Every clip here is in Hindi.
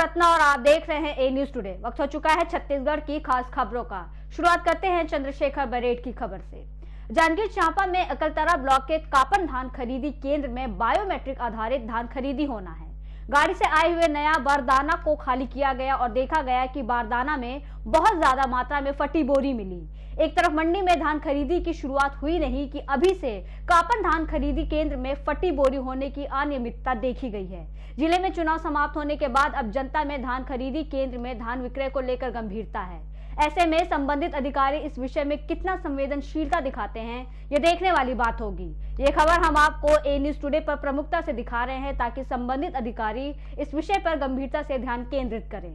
सतना और आप देख रहे हैं ए न्यूज टुडे। वक्त हो चुका है छत्तीसगढ़ की खास खबरों का। शुरुआत करते हैं चंद्रशेखर बरेट की खबर से। जांजगीर चांपा में अकलतरा ब्लॉक के कापन धान खरीदी केंद्र में बायोमेट्रिक आधारित धान खरीदी होना है। गाड़ी से आए हुए नया बारदाना को खाली किया गया और देखा गया कि बारदाना में बहुत ज्यादा मात्रा में फटी बोरी मिली। एक तरफ मंडी में धान खरीदी की शुरुआत हुई नहीं कि अभी से कापन धान खरीदी केंद्र में फटी बोरी होने की अनियमितता देखी गई है। जिले में चुनाव समाप्त होने के बाद अब जनता में धान खरीदी केंद्र में धान विक्रय को लेकर गंभीरता है। ऐसे में संबंधित अधिकारी इस विषय में कितना संवेदनशीलता दिखाते हैं, ये देखने वाली बात होगी। ये खबर हम आपको ए न्यूज टुडे पर प्रमुखता से दिखा रहे हैं ताकि संबंधित अधिकारी इस विषय पर गंभीरता से ध्यान केंद्रित करें।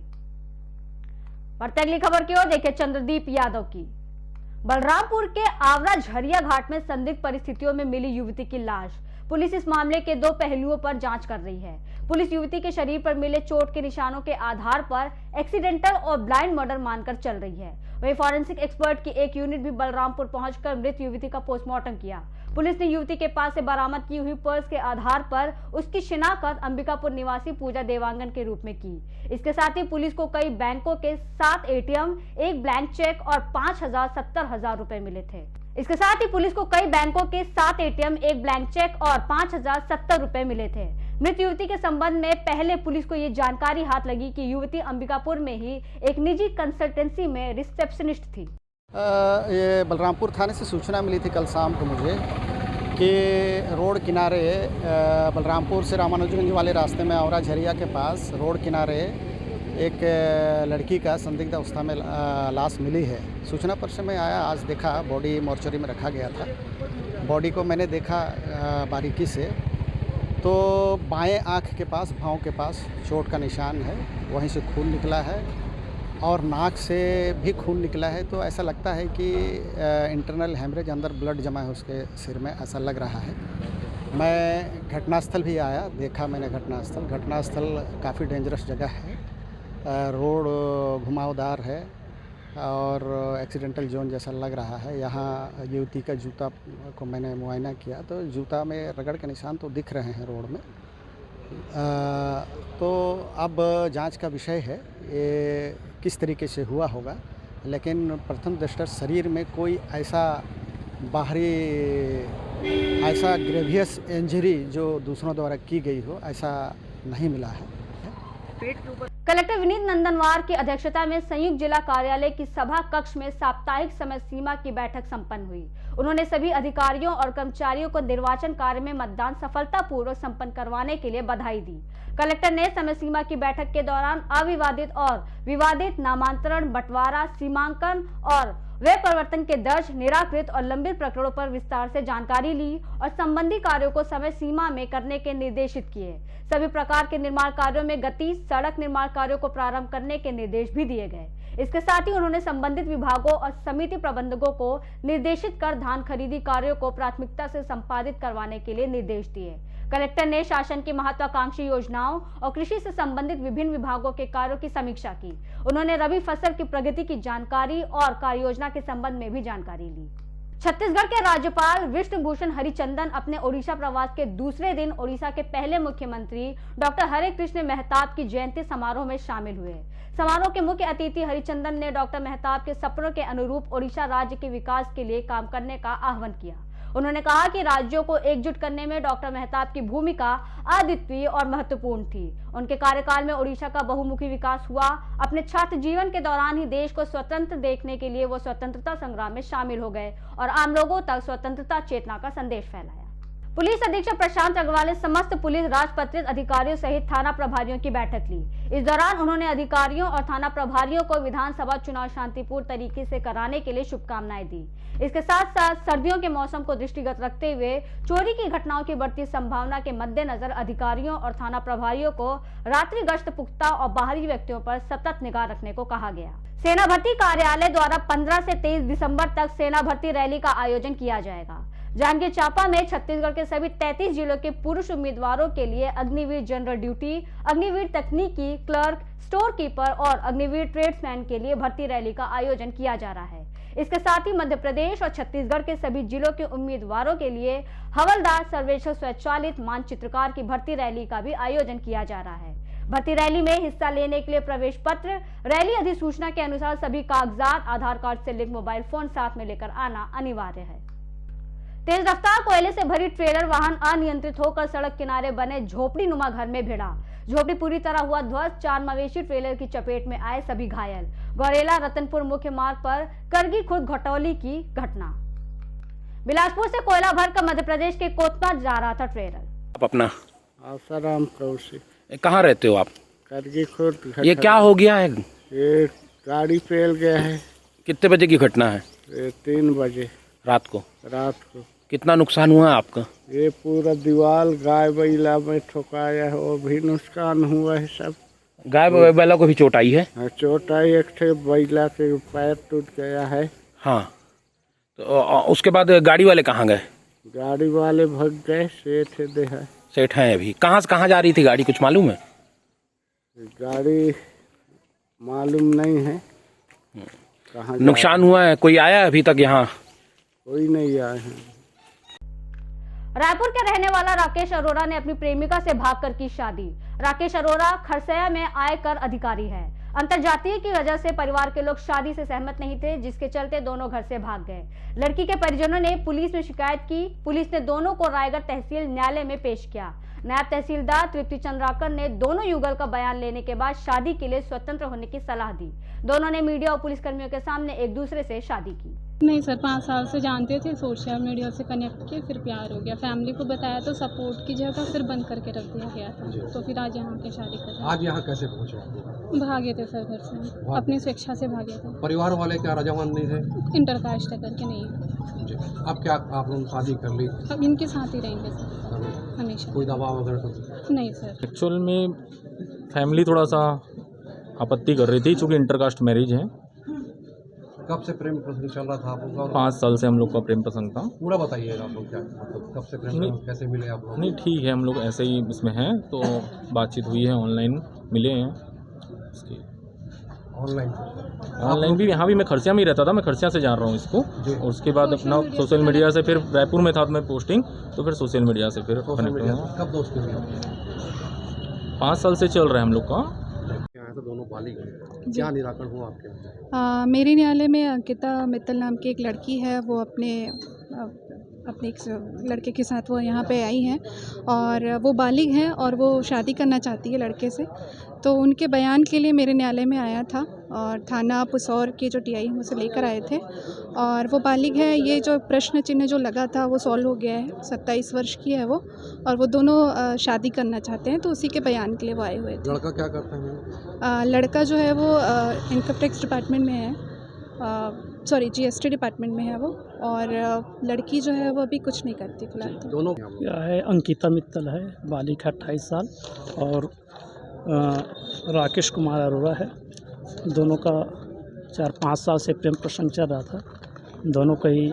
बढ़ते अगली खबर की ओर देखिए चंद्रदीप यादव की। बलरामपुर के आवरा झरिया घाट में संदिग्ध परिस्थितियों में मिली युवती की लाश। पुलिस इस मामले के दो पहलुओं पर जांच कर रही है। पुलिस युवती के शरीर पर मिले चोट के निशानों के आधार पर एक्सीडेंटल और ब्लाइंड मर्डर मानकर चल रही है। वहीं फॉरेंसिक एक्सपर्ट की एक यूनिट भी बलरामपुर पहुंचकर मृत युवती का पोस्टमार्टम किया। पुलिस ने युवती के पास से बरामद की हुई पर्स के आधार पर उसकी शिनाख्त अंबिकापुर निवासी पूजा देवांगन के रूप में की। इसके साथ ही पुलिस को कई बैंकों के 7 एटीएम, एक ब्लैंक चेक और 5,70,000 रुपए मिले थे। इसके साथ ही पुलिस को कई बैंकों के 7 एटीएम, एक ब्लैंक चेक और 5,070 रुपए मिले थे। मृत युवती के संबंध में पहले पुलिस को ये जानकारी हाथ लगी कि युवती अंबिकापुर में ही एक निजी कंसल्टेंसी में रिसेप्शनिस्ट थी। ये बलरामपुर थाने से सूचना मिली थी कल शाम को मुझे कि रोड किनारे बलरामपुर से रामानुजगंज वाले रास्ते में आवरा झरिया के पास रोड किनारे एक लड़की का संदिग्ध अवस्था में लाश मिली है। सूचना पर से मैं आया, आज देखा बॉडी मोर्चरी में रखा गया था। बॉडी को मैंने देखा बारीकी से, तो बाएं आँख के पास, भाँव के पास चोट का निशान है, वहीं से खून निकला है और नाक से भी खून निकला है। तो ऐसा लगता है कि इंटरनल हेमरेज, अंदर ब्लड जमा है उसके सिर में, ऐसा लग रहा है। मैं घटनास्थल भी आया, देखा मैंने घटनास्थल काफ़ी डेंजरस जगह है। रोड घुमावदार है और एक्सीडेंटल जोन जैसा लग रहा है। यहाँ युवती का जूता को मैंने मुआयना किया तो जूता में रगड़ के निशान तो दिख रहे हैं रोड में। तो अब जांच का विषय है ये किस तरीके से हुआ होगा, लेकिन प्रथम दृष्टया शरीर में कोई ऐसा बाहरी ग्रेवियस इंजरी जो दूसरों द्वारा की गई हो, ऐसा नहीं मिला है। कलेक्टर विनीत नंदनवार की अध्यक्षता में संयुक्त जिला कार्यालय की सभा कक्ष में साप्ताहिक समय सीमा की बैठक संपन्न हुई। उन्होंने सभी अधिकारियों और कर्मचारियों को निर्वाचन कार्य में मतदान सफलतापूर्वक संपन्न करवाने के लिए बधाई दी। कलेक्टर ने समय सीमा की बैठक के दौरान अविवादित और विवादित नामांतरण, बंटवारा, सीमांकन और व्यय परिवर्तन के दर्ज, निराकृत और लंबित प्रकरणों पर विस्तार से जानकारी ली और संबंधी कार्यों को समय सीमा में करने के निर्देशित किए। सभी प्रकार के निर्माण कार्यों में गति, सड़क निर्माण कार्यों को प्रारंभ करने के निर्देश भी दिए गए। इसके साथ ही उन्होंने संबंधित विभागों और समिति प्रबंधकों को निर्देशित कर धान खरीदी कार्यों को प्राथमिकता से संपादित करवाने के लिए निर्देश दिए। कलेक्टर ने शासन की महत्वाकांक्षी योजनाओं और कृषि से संबंधित विभिन्न विभागों के कार्यों की समीक्षा की। उन्होंने रबी फसल की प्रगति की जानकारी और कार्य योजना के संबंध में भी जानकारी ली। छत्तीसगढ़ के राज्यपाल विष्णुभूषण हरिचंदन अपने ओडिशा प्रवास के दूसरे दिन ओडिशा के पहले मुख्यमंत्री डॉक्टर हरे कृष्ण मेहताब की जयंती समारोह में शामिल हुए। समारोह के मुख्य अतिथि हरिचंदन ने डॉक्टर मेहताब के सपनों के अनुरूप ओडिशा राज्य के विकास के लिए काम करने का आह्वान किया। उन्होंने कहा कि राज्यों को एकजुट करने में डॉक्टर मेहताब की भूमिका अद्वितीय और महत्वपूर्ण थी। उनके कार्यकाल में ओडिशा का बहुमुखी विकास हुआ। अपने छात्र जीवन के दौरान ही देश को स्वतंत्र देखने के लिए वो स्वतंत्रता संग्राम में शामिल हो गए और आम लोगों तक स्वतंत्रता चेतना का संदेश फैलाया। पुलिस अधीक्षक प्रशांत अग्रवाल ने समस्त पुलिस राजपत्रित अधिकारियों सहित थाना प्रभारियों की बैठक ली। इस दौरान उन्होंने अधिकारियों और थाना प्रभारियों को विधानसभा चुनाव शांतिपूर्ण तरीके से कराने के लिए शुभकामनाएं दी। इसके साथ साथ सर्दियों के मौसम को दृष्टिगत रखते हुए चोरी की घटनाओं की बढ़ती संभावना के मद्देनजर अधिकारियों और थाना प्रभारियों को रात्रि गश्त पुख्ता और बाहरी व्यक्तियों पर सतत निगाह रखने को कहा गया। सेना भर्ती कार्यालय द्वारा 15 से 23 दिसंबर तक सेना भर्ती रैली का आयोजन किया जाएगा। जांजगीर चांपा में छत्तीसगढ़ के सभी 33 जिलों के पुरुष उम्मीदवारों के लिए अग्निवीर जनरल ड्यूटी, अग्निवीर तकनीकी, क्लर्क, स्टोर कीपर और अग्निवीर ट्रेड्समैन के लिए भर्ती रैली का आयोजन किया जा रहा है। इसके साथ ही मध्य प्रदेश और छत्तीसगढ़ के सभी जिलों के उम्मीदवारों के लिए हवलदार, सर्वेक्षक, स्वचालित मानचित्रकार की भर्ती रैली का भी आयोजन किया जा रहा है। भर्ती रैली में हिस्सा लेने के लिए प्रवेश पत्र, रैली अधिसूचना के अनुसार सभी कागजात, आधार कार्ड से लिंक मोबाइल फोन साथ में लेकर आना अनिवार्य है। तेज रफ्तार कोयले से भरी ट्रेलर वाहन अनियंत्रित होकर सड़क किनारे बने झोपड़ी नुमा घर में भिड़ा। झोपड़ी पूरी तरह हुआ ध्वस्त, 4 मवेशी ट्रेलर की चपेट में आए, सभी घायल। गौरेला रतनपुर मुख्य मार्ग पर करगी खुर्द घटौली की घटना। बिलासपुर से कोयला भरकर मध्य प्रदेश के कोतना जा रहा था ट्रेलर। आप अपना आसाराम कौशिक, कहाँ रहते हो आप? करगी खुर्द। ये क्या हो गया है? ये गाड़ी फैल गया है। कितने बजे की घटना है? 3 बजे रात को। कितना नुकसान हुआ है आपका? ये पूरा दीवार गाय बैला में ठोकाया है, वो भी नुकसान हुआ है सब। गाय बैला को भी चोट आई है? चोट आई, एक थे बैला के पैर टूट गया है। हाँ, तो उसके बाद गाड़ी वाले कहाँ गए? गाड़ी वाले भाग गए। सेठ हैं अभी। कहाँ से कहाँ जा रही थी गाड़ी, कुछ मालूम है? गाड़ी मालूम नहीं है कहाँ। नुकसान हुआ है? कोई आया अभी तक यहाँ? कोई नहीं आया है। रायपुर के रहने वाला राकेश अरोड़ा ने अपनी प्रेमिका से भागकर की शादी। राकेश अरोड़ा खरसैया में आयकर अधिकारी है। अंतरजातीय की वजह से परिवार के लोग शादी से सहमत नहीं थे, जिसके चलते दोनों घर से भाग गए। लड़की के परिजनों ने पुलिस में शिकायत की। पुलिस ने दोनों को रायगढ़ तहसील न्यायालय में पेश किया। नायब तहसीलदार तृप्ति चंद्राकर ने दोनों युगल का बयान लेने के बाद शादी के लिए स्वतंत्र होने की सलाह दी। दोनों ने मीडिया और पुलिस कर्मियों के सामने एक दूसरे से शादी की। नहीं सर, 5 साल से जानते थे, सोशल मीडिया से कनेक्ट किए, फिर प्यार हो गया। फैमिली को बताया तो सपोर्ट की जगह फिर बंद करके रख दिया गया था। तो फिर आज यहाँ के शादी कर रहे। आज यहाँ कैसे पहुँचे? भागे थे सर घर से, अपनी स्वेच्छा से भागे थे। परिवार वाले क्या रजामंद नहीं थे? इंटरकास्ट करके नहीं। जी। अब क्या आप लोग शादी कर ली? अब इनके साथ ही रहेंगे सर हमेशा। कोई दबाव वगैरह? नहीं सर। एक्चुअल में फैमिली थोड़ा सा आपत्ति कर रही थी, चूँकि इंटरकास्ट मैरिज है। कब से प्रेम प्रसंग चल रहा था आप लोग? 5 साल से हम लोग का प्रेम प्रसंग था। पूरा बताइएगा आप लोग, क्या मतलब कब से प्रेम प्रसंग, कैसे मिले आप लोग? नहीं ठीक है, हम लोग ऐसे ही इसमें हैं, तो बातचीत हुई है, ऑनलाइन मिले हैं। ऑनलाइन भी, यहाँ भी मैं खरसिया में ही रहता था, मैं खरसिया से जान रहा हूँ इसको। और उसके बाद अपना सोशल मीडिया से, फिर रायपुर में था मैं पोस्टिंग, तो फिर सोशल मीडिया से फिर कनेक्ट हुआ। कब दोस्ती हुई? 5 साल से चल रहा है हम लोग का। तो दोनों बालिग हैं, क्या निराकरण हुआ आपके? मेरे न्यायालय में अंकिता मित्तल नाम की एक लड़की है, वो अपने एक लड़के के साथ वो यहाँ पे आई हैं और वो बालिग हैं और वो शादी करना चाहती है लड़के से। तो उनके बयान के लिए मेरे न्यायालय में आया था और थाना पुसौर के जो टीआई हैं उसे लेकर आए थे और वो बालिग है। ये जो प्रश्न चिन्ह जो लगा था वो सॉल्व हो गया है। 27 वर्ष की है वो और वो दोनों शादी करना चाहते हैं, तो उसी के बयान के लिए वो आए हुए थे। लड़का क्या करता है? लड़का जो है वो इनकम टैक्स डिपार्टमेंट में है, GST डिपार्टमेंट में है वो, और लड़की जो है वो अभी कुछ नहीं करती फिलहाल। तो दोनों क्या है, अंकिता मित्तल है, बालिग है 28 साल, और राकेश कुमार अरोड़ा है। दोनों का 4-5 साल से प्रेम प्रसंग चल रहा था। दोनों कहीं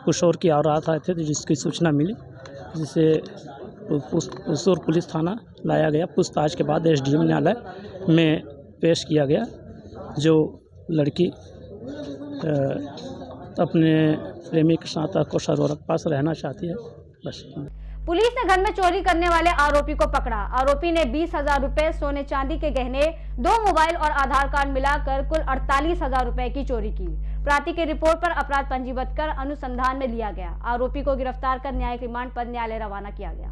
कुशोर की और रात आए थे, तो जिसकी सूचना मिली, जिसे कुशोर पुलिस थाना लाया गया। पूछताछ के बाद SDM न्यायालय में पेश किया गया। जो लड़की अपने प्रेमी के साथ कुशोर अरोड़ा के पास रहना चाहती है, बस। पुलिस ने घर में चोरी करने वाले आरोपी को पकड़ा। आरोपी ने 20,000 रुपए, सोने चांदी के गहने, 2 मोबाइल और आधार कार्ड मिलाकर कुल 48,000 रुपए की चोरी की। प्रार्थी की रिपोर्ट पर अपराध पंजीबद्ध कर अनुसंधान में लिया गया। आरोपी को गिरफ्तार कर न्यायिक रिमांड पर न्यायालय रवाना किया गया।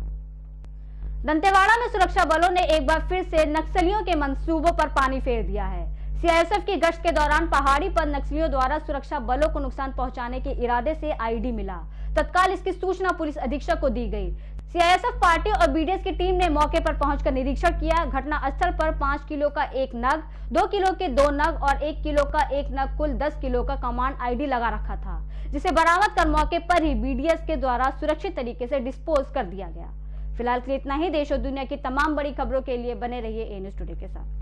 दंतेवाड़ा में सुरक्षा बलों ने एक बार फिर से नक्सलियों के मंसूबों पर पानी फेर दिया है। CISF की गश्त के दौरान पहाड़ी पर नक्सलियों द्वारा सुरक्षा बलों को नुकसान पहुंचाने के इरादे से आईडी मिला। तत्काल इसकी सूचना पुलिस अधीक्षक को दी गई। CISF पार्टी और BDS की टीम ने मौके पर पहुंचकर निरीक्षण किया। घटना स्थल पर 5 किलो का 1 नग, 2 किलो के 2 नग और 1 किलो का 1 नग, कुल 10 किलो का कमांड आईडी लगा रखा था, जिसे बरामद कर मौके पर ही BDS के द्वारा सुरक्षित तरीके से डिस्पोज कर दिया गया। फिलहाल के लिए इतना ही। देश और दुनिया की तमाम बड़ी खबरों के लिए बने रहिए A News Today के साथ।